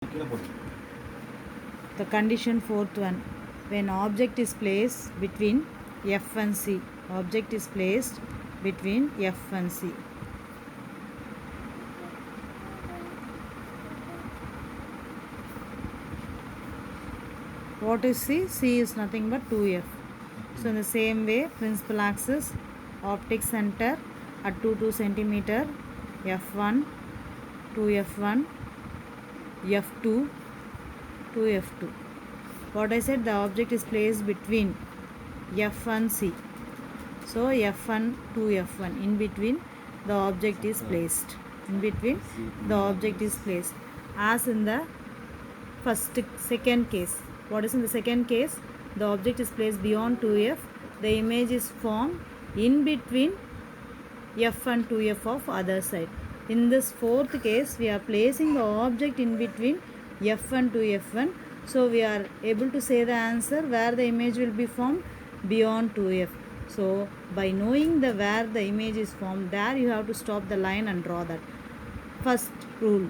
The condition fourth one, when object is placed between F and C. Object is placed between F and C. What is C? C is nothing but 2F. So in the same way, principal axis, optic center at 2 centimeter, F1, 2F1, F2, 2F2. What I said, the object is placed between F and C. So F1 to F1, in between the object is placed. In between the object is placed. As in the second case. What is in the second case? The object is placed beyond 2F. The image is formed in between F and 2F of other side. In this fourth case, we are placing the object in between F and 2F1. So we are able to say the answer where the image will be formed beyond 2F. So by knowing the where the image is formed, there you have to stop the line and draw that. First rule,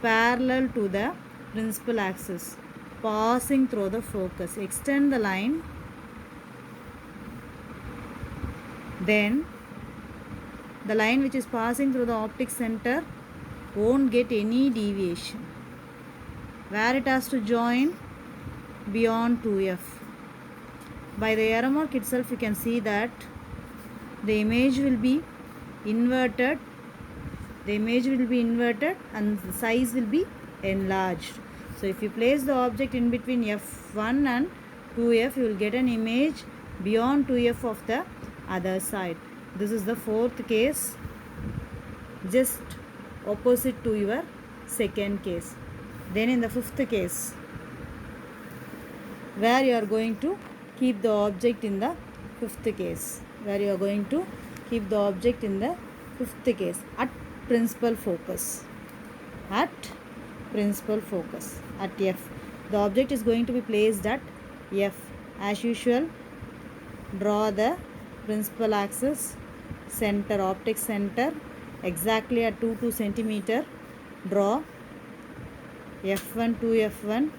parallel to the principal axis, passing through the focus. Extend the line, then the line which is passing through the optic center won't get any deviation. Where it has to join? Beyond 2F. By the arrow mark itself, you can see that the image will be inverted. The image will be inverted and the size will be enlarged. So if you place the object in between F1 and 2F, you will get an image beyond 2F of the other side. This is the fourth case, just opposite to your second case. Then in the fifth case, where you are going to keep the object in the fifth case, where you are going to keep the object in the fifth case, at principal focus, at principal focus, at F. The object is going to be placed at F. As usual, draw the principal axis, center, optic center, exactly at 2 centimeter. Draw F1, 2F1.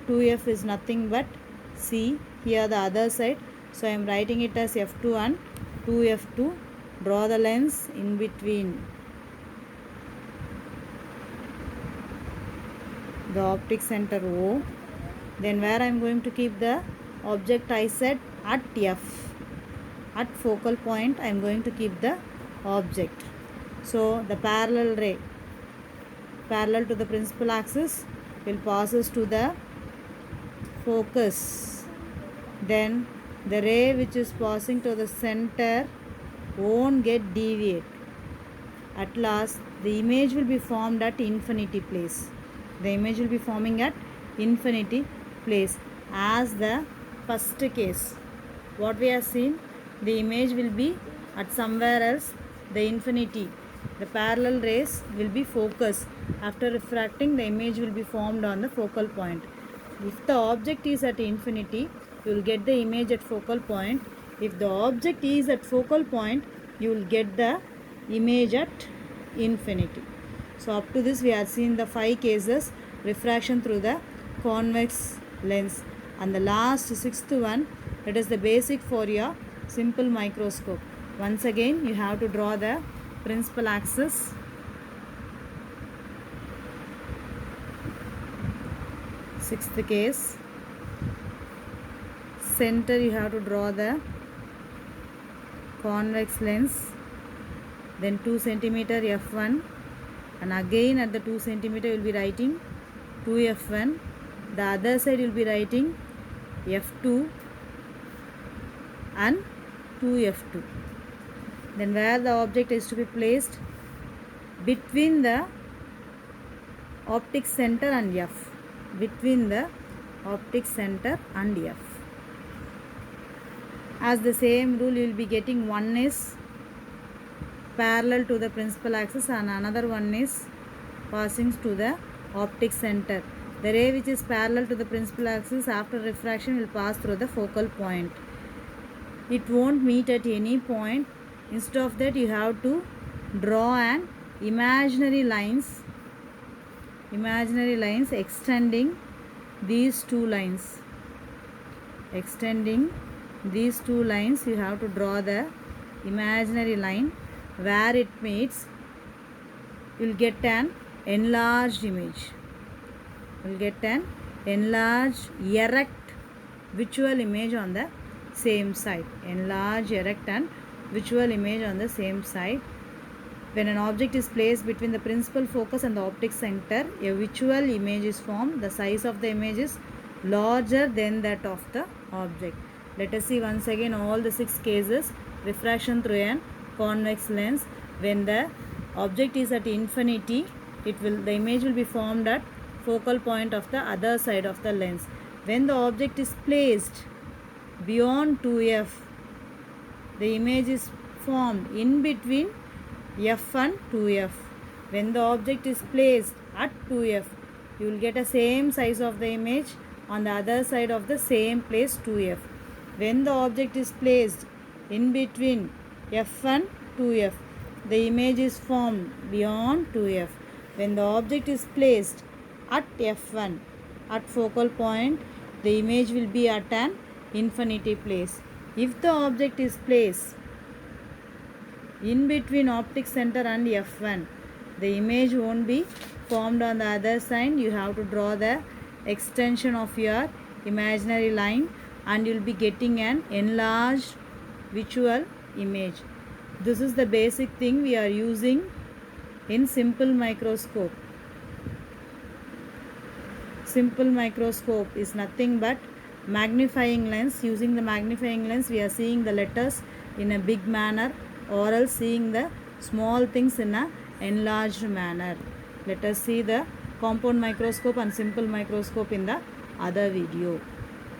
2F is nothing but C. Here the other side. So I am writing it as F2 and 2F2. Draw the lens in between the optic center O. Then where I am going to keep the object, I said at F. At focal point I am going to keep the object. So the parallel ray, parallel to the principal axis, will passes to the focus. Then the ray which is passing to the center won't get deviate. At last the image will be formed at infinity place. The image will be forming at infinity place. As the first case, what we have seen, the image will be at somewhere else, the infinity. The parallel rays will be focused. After refracting, the image will be formed on the focal point. If the object is at infinity, you will get the image at focal point. If the object is at focal point, you will get the image at infinity. So up to this we have seen the 5 cases: refraction through the convex lens, and the last sixth one, that is the basic for your simple microscope. Once again you have to draw the principal axis, sixth case, center you have to draw the convex lens, then 2 centimeter F1, and again at the 2 centimeter you will be writing 2F1. The other side you will be writing F2 and 2F2. Then where the object is to be placed? Between the optic center and F. Between the optic center and F. As the same rule, you will be getting one is parallel to the principal axis and another one is passing to the optic center. The ray which is parallel to the principal axis, after refraction will pass through the focal point. It won't meet at any point. Instead of that, you have to draw an imaginary lines imaginary lines extending these two lines. Extending these two lines, you have to draw the imaginary line. Where it meets, you will get an enlarged image. You will get an enlarged, erect visual image on the same side. Enlarged, erect and visual image on the same side. When an object is placed between the principal focus and the optic center, a visual image is formed. The size of the image is larger than that of the object. Let us see once again all the 6 cases. Refraction through a convex lens. When the object is at infinity, the image will be formed at focal point of the other side of the lens. When the object is placed beyond 2f, the image is formed in between f and 2f. When the object is placed at 2f, you will get a same size of the image on the other side of the same place 2f. When the object is placed in between f and 2f, the image is formed beyond 2f. When the object is placed at f1 at focal point, the image will be at an infinity place. If the object is placed in between optic center and f1, the image won't be formed on the other side. You have to draw the extension of your imaginary line and you will be getting an enlarged visual image. This is the basic thing we are using in simple microscope. Simple microscope is nothing but magnifying lens. Using the magnifying lens, we are seeing the letters in a big manner, or else seeing the small things in a enlarged manner. Let us see the compound microscope and simple microscope in the other video.